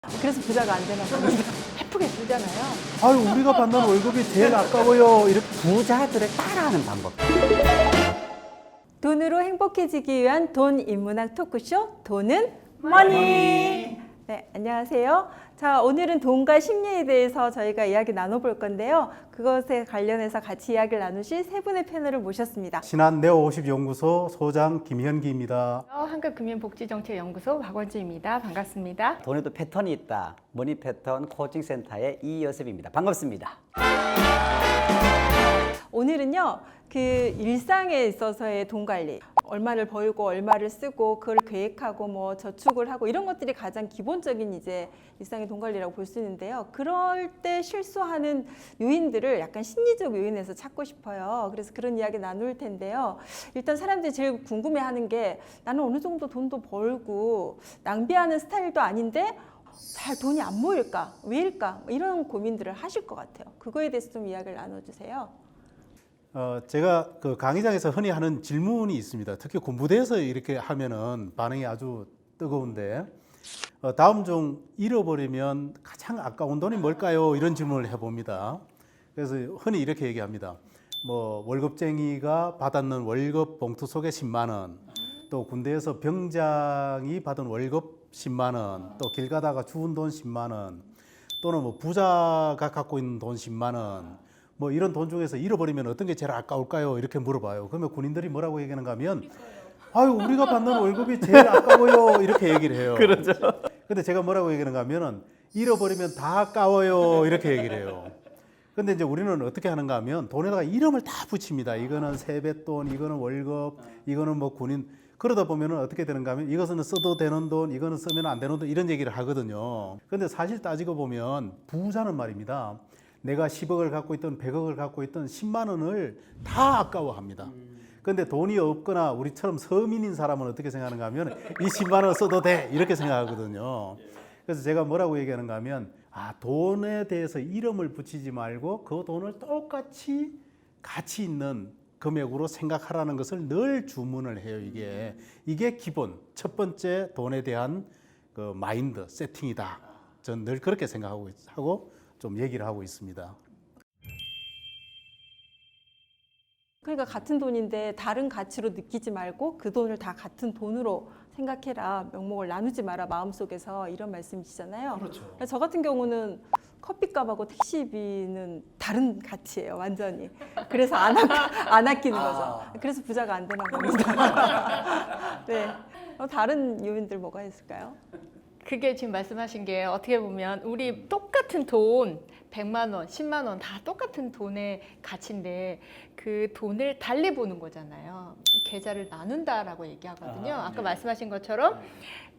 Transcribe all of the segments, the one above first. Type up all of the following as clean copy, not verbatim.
그래서 부자가 안 되나 봅니다. 예쁘게 쓰잖아요. 아유, 우리가 받는 월급이 제일 아까워요. 이렇게. 부자들을 따라하는 방법. 돈으로 행복해지기 위한 돈 인문학 토크쇼 돈은 머니. 네, 안녕하세요. 자, 오늘은 돈과 심리에 대해서 저희가 이야기 나눠볼 건데요. 그것에 관련해서 같이 이야기를 나누실 세 분의 패널을 모셨습니다. 신한 네오50연구소 소장 김현기입니다. 한국금융복지정책연구소 박원주입니다. 반갑습니다. 돈에도 패턴이 있다. 머니 패턴 코칭센터의 이여섭입니다. 반갑습니다. 오늘은요, 그 일상에 있어서의 돈 관리, 얼마를 벌고 얼마를 쓰고 그걸 계획하고 뭐 저축을 하고 이런 것들이 가장 기본적인 이제 일상의 돈 관리라고 볼 수 있는데요. 그럴 때 실수하는 요인들을 약간 심리적 요인에서 찾고 싶어요. 그래서 그런 이야기 나눌 텐데요. 일단 사람들이 제일 궁금해하는 게 나는 어느 정도 돈도 벌고 낭비하는 스타일도 아닌데 잘 돈이 안 모일까? 왜일까? 이런 고민들을 하실 것 같아요. 그거에 대해서 좀 이야기를 나눠주세요. 제가 그 강의장에서 흔히 하는 질문이 있습니다. 특히 군부대에서 이렇게 하면은 반응이 아주 뜨거운데, 다음 중 잃어버리면 가장 아까운 돈이 뭘까요? 이런 질문을 해봅니다. 그래서 흔히 이렇게 얘기합니다. 뭐 월급쟁이가 받았는 월급 봉투 속에 10만 원, 또 군대에서 병장이 받은 월급 10만 원, 또 길 가다가 주운 돈 10만 원, 또는 뭐 부자가 갖고 있는 돈 10만 원, 뭐 이런 돈 중에서 잃어버리면 어떤 게 제일 아까울까요? 이렇게 물어봐요. 그러면 군인들이 뭐라고 얘기하는가 하면, 아유, 우리가 받는 월급이 제일 아까워요. 이렇게 얘기를 해요. 그렇죠. 근데 제가 뭐라고 얘기하는가 하면은, 잃어버리면 다 아까워요. 이렇게 얘기를 해요. 근데 이제 우리는 어떻게 하는가 하면 돈에다가 이름을 다 붙입니다. 이거는 세뱃돈, 이거는 월급, 이거는 뭐 군인. 그러다 보면은 어떻게 되는가 하면 이것은 써도 되는 돈, 이거는 쓰면 안 되는 돈, 이런 얘기를 하거든요. 근데 사실 따지고 보면 부자는 말입니다. 내가 10억을 갖고 있던 100억을 갖고 있던 10만 원을 다 아까워합니다. 근데 돈이 없거나 우리처럼 서민인 사람은 어떻게 생각하는가 하면 이 10만 원 써도 돼 이렇게 생각하거든요. 그래서 제가 뭐라고 얘기하는가 하면 돈에 대해서 이름을 붙이지 말고 그 돈을 똑같이 가치 있는 금액으로 생각하라는 것을 늘 주문을 해요. 이게 기본 첫 번째 돈에 대한 그 마인드 세팅이다. 전 늘 그렇게 생각하고 좀 얘기를 하고 있습니다. 그러니까 같은 돈인데 다른 가치로 느끼지 말고 그 돈을 다 같은 돈으로 생각해라. 명목을 나누지 마라. 마음속에서 이런 말씀이시잖아요. 그렇죠. 저 같은 경우는 커피값하고 택시비는 다른 가치예요. 완전히. 그래서 안 아끼는 거죠. 그래서 부자가 안 되나 봅니다. 네. 다른 요인들 뭐가 있을까요? 그게 지금 말씀하신 게 어떻게 보면 우리 똑같은 돈 100만 원, 10만 원 다 똑같은 돈의 가치인데 그 돈을 달리 보는 거잖아요. 계좌를 나눈다라고 얘기하거든요. 아까 말씀하신 것처럼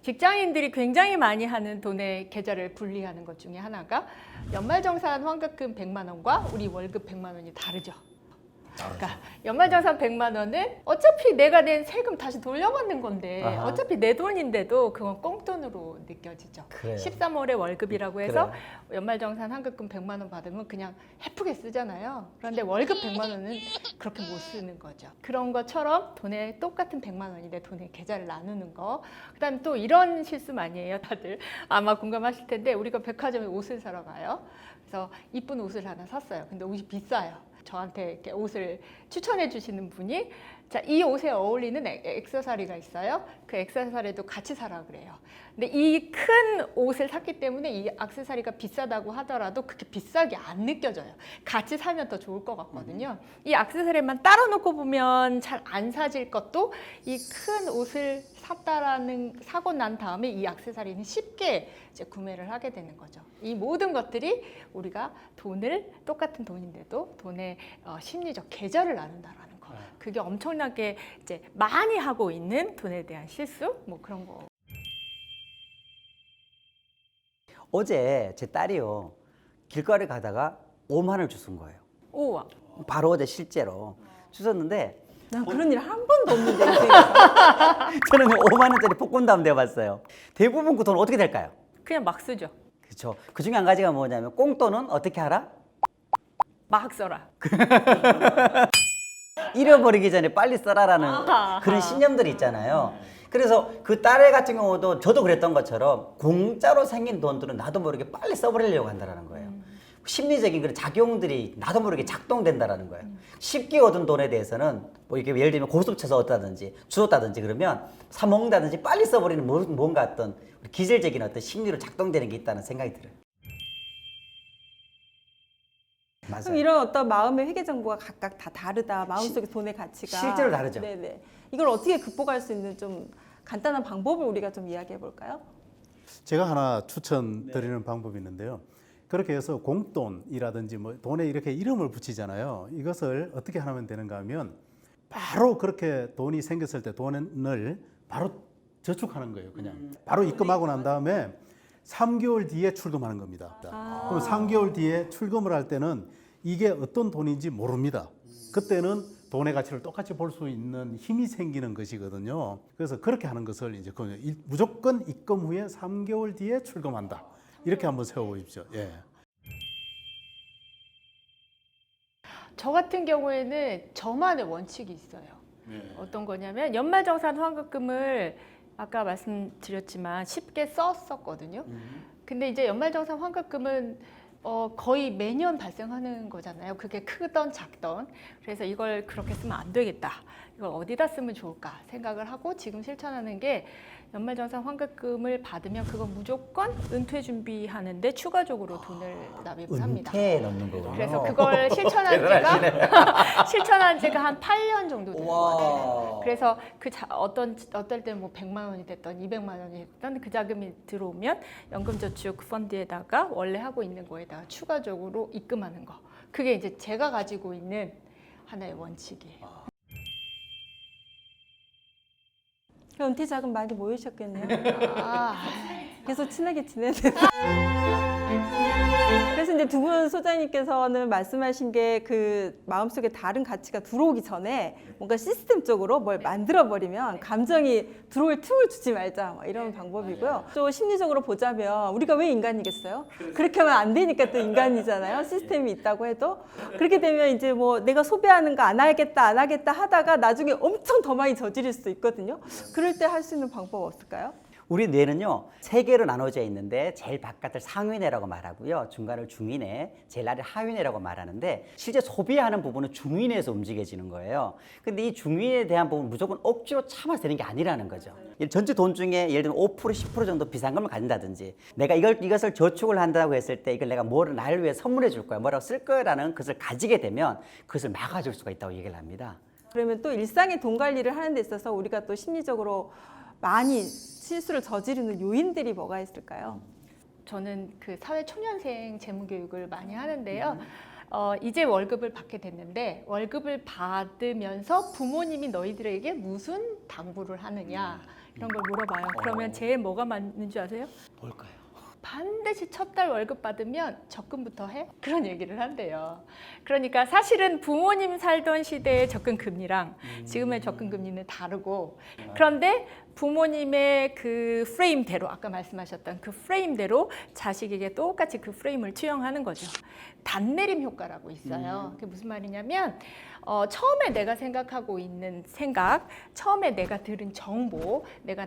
직장인들이 굉장히 많이 하는 돈의 계좌를 분리하는 것 중에 하나가 연말정산 환급금 100만 원과 우리 월급 100만 원이 다르죠. 그러니까 연말정산 100만 원은 어차피 내가 낸 세금 다시 돌려받는 건데 어차피 내 돈인데도 그건 꽁돈으로 느껴지죠. 그래요. 13월에 월급이라고 해서 그래요. 연말정산 환급금 100만 원 받으면 그냥 예쁘게 쓰잖아요. 그런데 월급 100만 원은 그렇게 못 쓰는 거죠. 그런 것처럼 돈에 똑같은 100만 원인데 돈의 계좌를 나누는 거. 그다음에 또 이런 실수 많이 해요. 다들 아마 공감하실 텐데 우리가 백화점에 옷을 사러 가요. 그래서 이쁜 옷을 하나 샀어요. 근데 옷이 비싸요. 저한테 이렇게 옷을 추천해 주시는 분이 자, 이 옷에 어울리는 액세서리가 있어요. 그 액세서리도 같이 사라 그래요. 근데 이 큰 옷을 샀기 때문에 이 액세서리가 비싸다고 하더라도 그렇게 비싸게 안 느껴져요. 같이 사면 더 좋을 것 같거든요. 이 액세서리만 따로 놓고 보면 잘 안 사질 것도 이 큰 옷을 사고 난 다음에 이 액세서리는 쉽게 이제 구매를 하게 되는 거죠. 이 모든 것들이 우리가 돈을 똑같은 돈인데도 돈의 심리적 계좌를 나눈다라는 거. 그게 엄청나게 이제 많이 하고 있는 돈에 대한 실수 뭐 그런 거. 어제 제 딸이요. 길거리 가다가 5만 원을 주신 거예요. 우와. 바로 어제 실제로 주셨는데 난 그런 일 한 번도 없는데. 저는 5만 원짜리 복권담 내봤어요. 대부분 그 돈 어떻게 될까요? 그냥 막 쓰죠. 그렇죠. 그 중에 한 가지가 뭐냐면 꽁돈은 어떻게 하라? 막 써라. 잃어버리기 전에 빨리 써라라는 아하. 그런 신념들이 있잖아요. 그래서 그 딸 같은 경우도 저도 그랬던 것처럼 공짜로 생긴 돈들은 나도 모르게 빨리 써버리려고 한다는 거예요. 심리적인 그런 작용들이 나도 모르게 작동된다라는 거예요. 쉽게 얻은 돈에 대해서는 뭐 이렇게 예를 들면 고스톱 쳐서 얻다든지 주었다든지 그러면 사 먹는다든지 빨리 써버리는 뭔가 어떤 기질적인 어떤 심리로 작동되는 게 있다는 생각이 들어요. 그럼 맞아요. 이런 어떤 마음의 회계 정보가 각각 다 다르다. 마음속의 돈의 가치가 실제로 다르죠. 네네. 이걸 어떻게 극복할 수 있는 좀 간단한 방법을 우리가 좀 이야기해 볼까요? 제가 하나 추천드리는 방법이 있는데요. 그렇게 해서 공돈이라든지 뭐 돈에 이렇게 이름을 붙이잖아요. 이것을 어떻게 하면 되는가 하면 바로 그렇게 돈이 생겼을 때 돈을 바로 저축하는 거예요. 그냥 바로 입금하고 난 다음에 3개월 뒤에 출금하는 겁니다. 그럼 3개월 뒤에 출금을 할 때는 이게 어떤 돈인지 모릅니다. 그때는 돈의 가치를 똑같이 볼 수 있는 힘이 생기는 것이거든요. 그래서 그렇게 하는 것을 이제 무조건 입금 후에 3개월 뒤에 출금한다. 이렇게 한번 세워보십시오. 예. 저 같은 경우에는 저만의 원칙이 있어요. 어떤 거냐면 연말정산 환급금을 아까 말씀드렸지만 쉽게 썼었거든요. 근데 이제 연말정산 환급금은 거의 매년 발생하는 거잖아요. 그게 크던 작던. 그래서 이걸 그렇게 쓰면 안 되겠다. 이걸 어디다 쓰면 좋을까 생각을 하고 지금 실천하는 게 연말정산 환급금을 받으면 그건 무조건 은퇴 준비하는데 추가적으로 돈을 납입을 합니다. 은퇴에 넣는 거군요. 그래서 그걸 실천한 지가 한 8년 정도 된 것 같아요. 그래서 어떨 때는 뭐 100만 원이 됐던 200만 원이 됐던 그 자금이 들어오면 연금저축 펀드에다가 원래 하고 있는 거에다가 추가적으로 입금하는 거. 그게 이제 제가 가지고 있는 하나의 원칙이에요. 은퇴 자금 많이 모이셨겠네요. 아, 계속 친하게 지내는. 그래서 이제 두 분 소장님께서는 말씀하신 게 그 마음속에 다른 가치가 들어오기 전에 뭔가 시스템적으로 뭘 만들어 버리면 감정이 들어올 틈을 주지 말자 뭐 이런 방법이고요. 또 심리적으로 보자면 우리가 왜 인간이겠어요? 그렇게 하면 안 되니까 또 인간이잖아요. 시스템이 있다고 해도 그렇게 되면 이제 뭐 내가 소비하는 거 안 하겠다 하다가 나중에 엄청 더 많이 저지를 수도 있거든요. 그럴 때 할 수 있는 방법 없을까요? 우리 뇌는요 3개로 나눠져 있는데 제일 바깥을 상위뇌라고 말하고요 중간을 중위뇌, 제일 아래 하위뇌라고 말하는데 실제 소비하는 부분은 중위뇌에서 움직여지는 거예요. 근데 이 중위뇌에 대한 부분은 무조건 억지로 참아서 되는 게 아니라는 거죠. 전체 돈 중에 예를 들면 5% 10% 정도 비상금을 가진다든지 내가 이것을 저축을 한다고 했을 때 이걸 내가 뭐를 나를 위해 선물해 줄 거야 뭐라고 쓸 거라는 것을 가지게 되면 그것을 막아줄 수가 있다고 얘기를 합니다. 그러면 또 일상의 돈 관리를 하는 데 있어서 우리가 또 심리적으로 많이 실수를 저지르는 요인들이 뭐가 있을까요? 저는 그 사회 초년생 재무 교육을 많이 하는데요. 이제 월급을 받게 됐는데 월급을 받으면서 부모님이 너희들에게 무슨 당부를 하느냐 이런 걸 물어봐요. 그러면 제일 뭐가 맞는 줄 아세요? 뭘까요? 반드시 첫 달 월급 받으면 적금부터 해? 그런 얘기를 한대요. 그러니까 사실은 부모님 살던 시대의 적금 금리랑 지금의 적금 금리는 다르고 그런데 부모님의 그 프레임대로 아까 말씀하셨던 그 프레임대로 자식에게 똑같이 그 프레임을 투영하는 거죠. 단내림 효과라고 있어요. 그게 무슨 말이냐면 처음에 내가 생각하고 있는 생각, 처음에 내가 들은 정보, 내가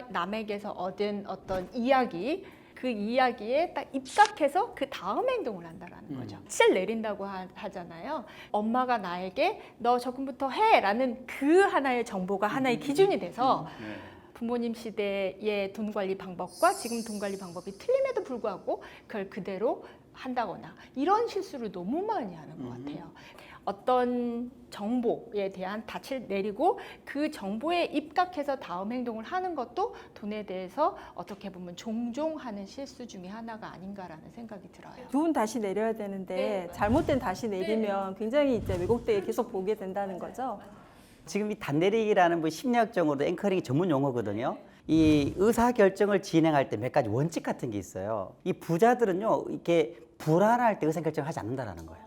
남에게서 얻은 어떤 이야기 그 이야기에 딱 입각해서 그 다음 행동을 한다라는 거죠. 실 내린다고 하잖아요. 엄마가 나에게 너 적금부터 해라는 그 하나의 정보가 하나의 기준이 돼서 부모님 시대의 돈 관리 방법과 지금 돈 관리 방법이 틀림에도 불구하고 그걸 그대로 한다거나 이런 실수를 너무 많이 하는 것 같아요. 어떤 정보에 대한 닻을 내리고 그 정보에 입각해서 다음 행동을 하는 것도 돈에 대해서 어떻게 보면 종종 하는 실수 중에 하나가 아닌가라는 생각이 들어요. 좋은 다시 내려야 되는데 네. 잘못된 다시 내리면 굉장히 이제 왜곡되게 계속 보게 된다는 거죠. 지금 이 단내리기라는 심리학적으로 앵커링이 전문 용어거든요. 이 의사 결정을 진행할 때 몇 가지 원칙 같은 게 있어요. 이 부자들은요 이렇게 불안할 때 의사 결정을 하지 않는다라는 거예요.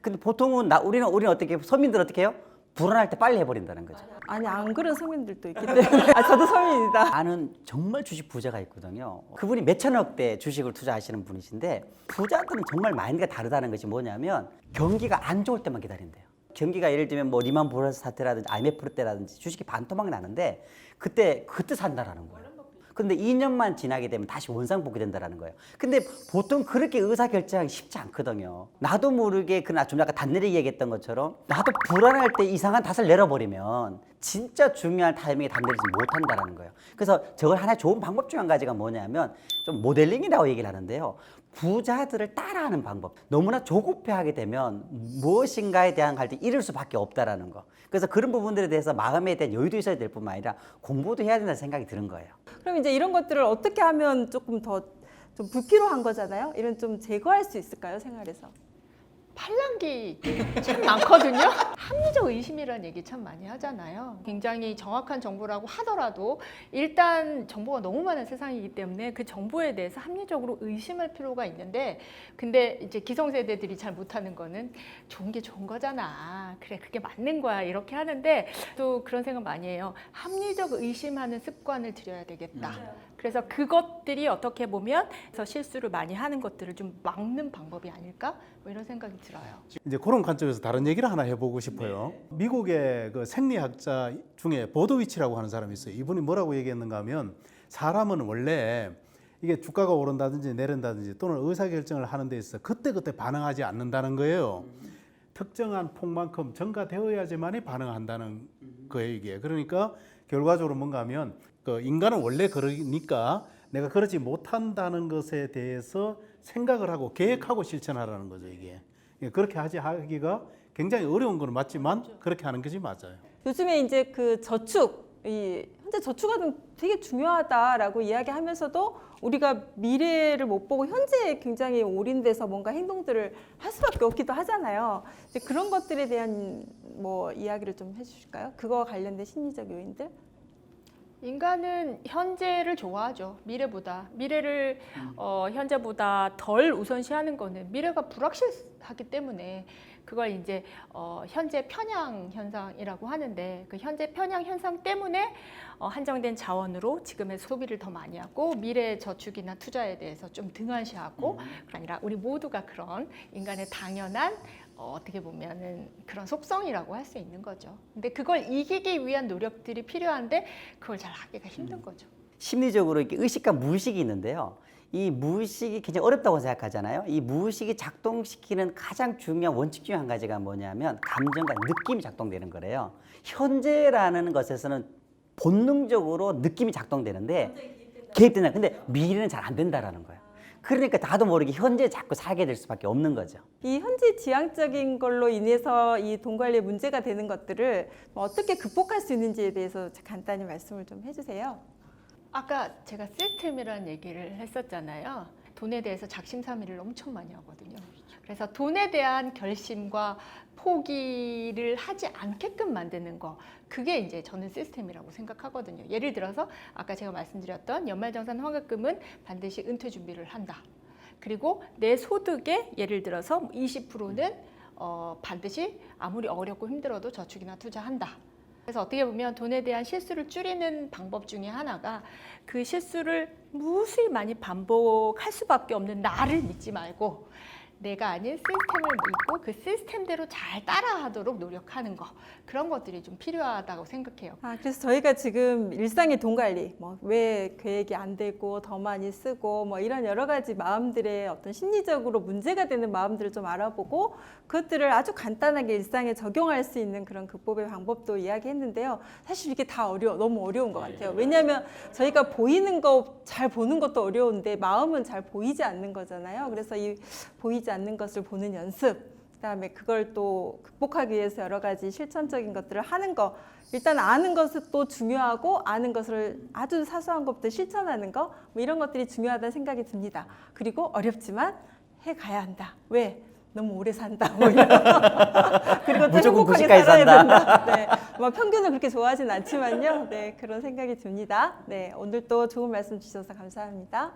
근데 보통은 우리는 어떻게 해요? 서민들은 어떻게 해요? 불안할 때 빨리 해버린다는 거죠. 아니 안 그런 서민들도 있기 때문에 저도 서민이다. 아는 정말 주식 부자가 있거든요. 그분이 몇천억대 주식을 투자하시는 분이신데 부자들은 정말 마인드가 다르다는 것이 뭐냐면 경기가 안 좋을 때만 기다린대요. 경기가 예를 들면 뭐 리만 브라더스 사태라든지 IMF 때라든지 주식이 반토막 나는데 그때 산다라는 거예요. 근데 2년만 지나게 되면 다시 원상복귀 된다라는 거예요. 근데 보통 그렇게 의사결정하기 쉽지 않거든요. 나도 모르게 그나 좀 아까 단내리 얘기했던 것처럼 나도 불안할 때 이상한 닷을 내려버리면 진짜 중요한 타이밍에 단내리지 못한다라는 거예요. 그래서 저걸 하나의 좋은 방법 중 한 가지가 뭐냐면 좀 모델링이라고 얘기를 하는데요. 부자들을 따라하는 방법. 너무나 조급해하게 되면 무엇인가에 대한 갈등이 이를 수밖에 없다라는 거. 그래서 그런 부분들에 대해서 마음에 대한 여유도 있어야 될 뿐만 아니라 공부도 해야 된다는 생각이 드는 거예요. 그럼 이제 이런 것들을 어떻게 하면 조금 더 좀 불필요한 거잖아요. 이런 좀 제거할 수 있을까요, 생활에서? 팔랑귀 참 많거든요. 합리적 의심이라는 얘기 참 많이 하잖아요. 굉장히 정확한 정보라고 하더라도 일단 정보가 너무 많은 세상이기 때문에 그 정보에 대해서 합리적으로 의심할 필요가 있는데, 근데 이제 기성세대들이 잘 못하는 거는 좋은 게 좋은 거잖아. 그래, 그게 맞는 거야. 이렇게 하는데 또 그런 생각 많이 해요. 합리적 의심하는 습관을 들여야 되겠다. 그래서 그것들이 어떻게 보면 그래서 실수를 많이 하는 것들을 좀 막는 방법이 아닐까? 뭐 이런 생각이 들어요. 이제 그런 관점에서 다른 얘기를 하나 해보고 싶어요. 미국의 그 생리학자 중에 보도위치라고 하는 사람이 있어요. 이분이 뭐라고 얘기했는가 하면 사람은 원래 이게 주가가 오른다든지 내린다든지 또는 의사결정을 하는 데 있어서 그때그때 반응하지 않는다는 거예요. 특정한 폭만큼 증가되어야지만이 반응한다는 거예요, 이게. 그러니까 결과적으로 뭔가 하면 그 인간은 원래 그러니까 내가 그러지 못한다는 것에 대해서 생각을 하고 계획하고 실천하라는 거죠, 이게. 그렇게 하기가 굉장히 어려운 건 맞지만 그렇게 하는 것이 맞아요. 요즘에 이제 그 저축, 현재 저축은 되게 중요하다라고 이야기하면서도 우리가 미래를 못 보고 현재에 굉장히 올인돼서 뭔가 행동들을 할 수밖에 없기도 하잖아요. 이제 그런 것들에 대한 뭐 이야기를 좀 해주실까요? 그거와 관련된 심리적 요인들? 인간은 현재를 좋아하죠. 미래를 현재보다 덜 우선시하는 거는 미래가 불확실하기 때문에 그걸 이제 현재 편향 현상이라고 하는데, 그 현재 편향 현상 때문에 한정된 자원으로 지금의 소비를 더 많이 하고 미래 저축이나 투자에 대해서 좀 등한시하고, 그게 아니라 우리 모두가 그런 인간의 당연한 어떻게 보면은 그런 속성이라고 할 수 있는 거죠. 근데 그걸 이기기 위한 노력들이 필요한데 그걸 잘 하기가 힘든 거죠. 심리적으로 이렇게 의식과 무의식이 있는데요. 이 무의식이 굉장히 어렵다고 생각하잖아요. 이 무의식이 작동시키는 가장 중요한 원칙 중 한 가지가 뭐냐면 감정과 느낌이 작동되는 거래요. 현재라는 것에서는 본능적으로 느낌이 작동되는데 개입된다. 근데 미래는 잘 안 된다라는 거예요. 그러니까 나도 모르게 현재에 자꾸 살게 될 수밖에 없는 거죠. 이 현재 지향적인 걸로 인해서 이 돈 관리에 문제가 되는 것들을 뭐 어떻게 극복할 수 있는지에 대해서 간단히 말씀을 좀 해주세요. 아까 제가 시스템이라는 얘기를 했었잖아요. 돈에 대해서 작심삼일을 엄청 많이 하거든요. 그래서 돈에 대한 결심과 포기를 하지 않게끔 만드는 거, 그게 이제 저는 시스템이라고 생각하거든요. 예를 들어서 아까 제가 말씀드렸던 연말정산 환급금은 반드시 은퇴 준비를 한다. 그리고 내 소득의 예를 들어서 20%는 반드시 아무리 어렵고 힘들어도 저축이나 투자한다. 그래서 어떻게 보면 돈에 대한 실수를 줄이는 방법 중에 하나가 그 실수를 무수히 많이 반복할 수밖에 없는 나를 믿지 말고 내가 아닌 시스템을 믿고 그 시스템대로 잘 따라하도록 노력하는 거, 그런 것들이 좀 필요하다고 생각해요. 그래서 저희가 지금 일상의 돈 관리, 뭐 왜 계획이 안 되고 더 많이 쓰고 뭐 이런 여러 가지 마음들의 어떤 심리적으로 문제가 되는 마음들을 좀 알아보고 그것들을 아주 간단하게 일상에 적용할 수 있는 그런 극복의 방법도 이야기했는데요. 사실 이게 다 너무 어려운 것 같아요. 왜냐하면 저희가 보이는 거 잘 보는 것도 어려운데 마음은 잘 보이지 않는 거잖아요. 그래서 이 보이지 않는 것을 보는 연습, 그다음에 그걸 또 극복하기 위해서 여러 가지 실천적인 것들을 하는 거, 일단 아는 것도 중요하고 아는 것을 아주 사소한 것부터 실천하는 거, 뭐 이런 것들이 중요하다는 생각이 듭니다. 그리고 어렵지만 해가야 한다. 왜? 너무 오래 산다. 뭐 이런. 그리고 또 무조건 행복하게 90까지 살아야 산다. 된다. 네, 뭐 평균을 그렇게 좋아하진 않지만요. 네, 그런 생각이 듭니다. 네, 오늘 또 좋은 말씀 주셔서 감사합니다.